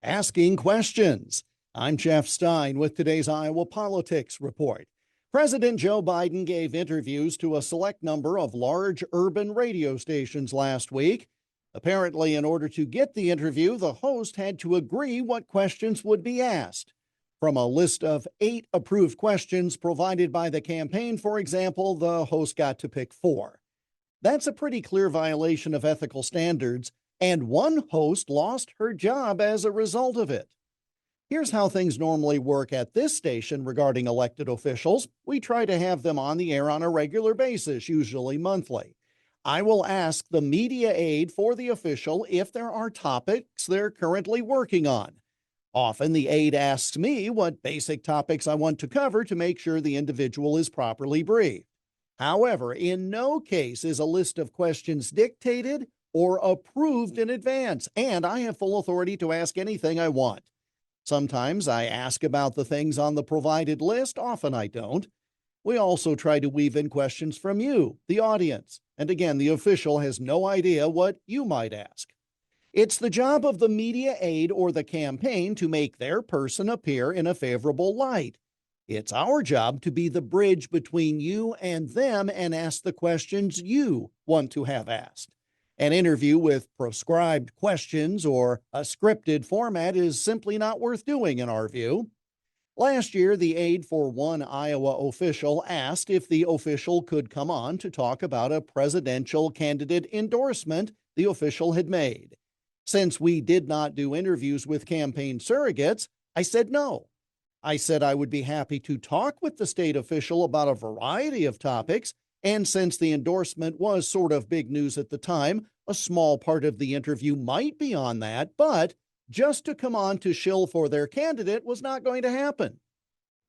Asking questions. I'm Jeff Stein with today's Iowa Politics Report. President Joe Biden gave interviews to a select number of large urban radio stations last week. Apparently, in order to get the interview, the host had to agree what questions would be asked. From a list of 8 approved questions provided by the campaign, for example, the host got to pick 4. That's a pretty clear violation of ethical standards, and one host lost her job as a result of it. Here's how things normally work at this station regarding elected officials. We try to have them on the air on a regular basis, usually monthly. I will ask the media aide for the official if there are topics they're currently working on. Often the aide asks me what basic topics I want to cover to make sure the individual is properly briefed. However, in no case is a list of questions dictated or approved in advance, and I have full authority to ask anything I want. Sometimes I ask about the things on the provided list, often I don't. We also try to weave in questions from you, the audience, and again, the official has no idea what you might ask. It's the job of the media aide or the campaign to make their person appear in a favorable light. It's our job to be the bridge between you and them and ask the questions you want to have asked. An interview with prescribed questions or a scripted format is simply not worth doing in our view. Last year, the aide for one Iowa official asked if the official could come on to talk about a presidential candidate endorsement the official had made. Since we did not do interviews with campaign surrogates, I said no. I said I would be happy to talk with the state official about a variety of topics, and since the endorsement was sort of big news at the time, a small part of the interview might be on that, but just to come on to shill for their candidate was not going to happen.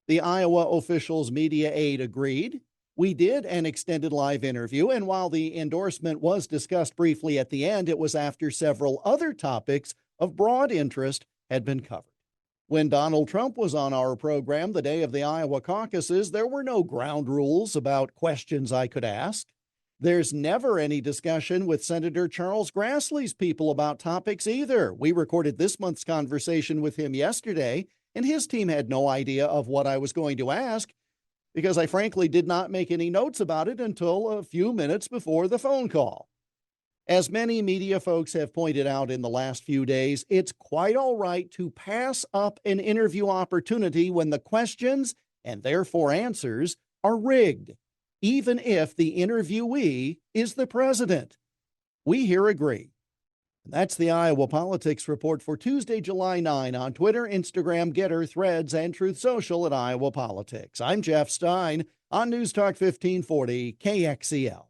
The Iowa official's media aide agreed. We did an extended live interview, and while the endorsement was discussed briefly at the end, it was after several other topics of broad interest had been covered. When Donald Trump was on our program the day of the Iowa caucuses, there were no ground rules about questions I could ask. There's never any discussion with Senator Charles Grassley's people about topics either. We recorded this month's conversation with him yesterday, and his team had no idea of what I was going to ask because I frankly did not make any notes about it until a few minutes before the phone call. As many media folks have pointed out in the last few days, it's quite all right to pass up an interview opportunity when the questions, and therefore answers, are rigged, even if the interviewee is the president. We here agree. That's the Iowa Politics Report for Tuesday, July 9 on Twitter, Instagram, Getter, Threads, and Truth Social at Iowa Politics. I'm Jeff Stein on News Talk 1540 KXEL.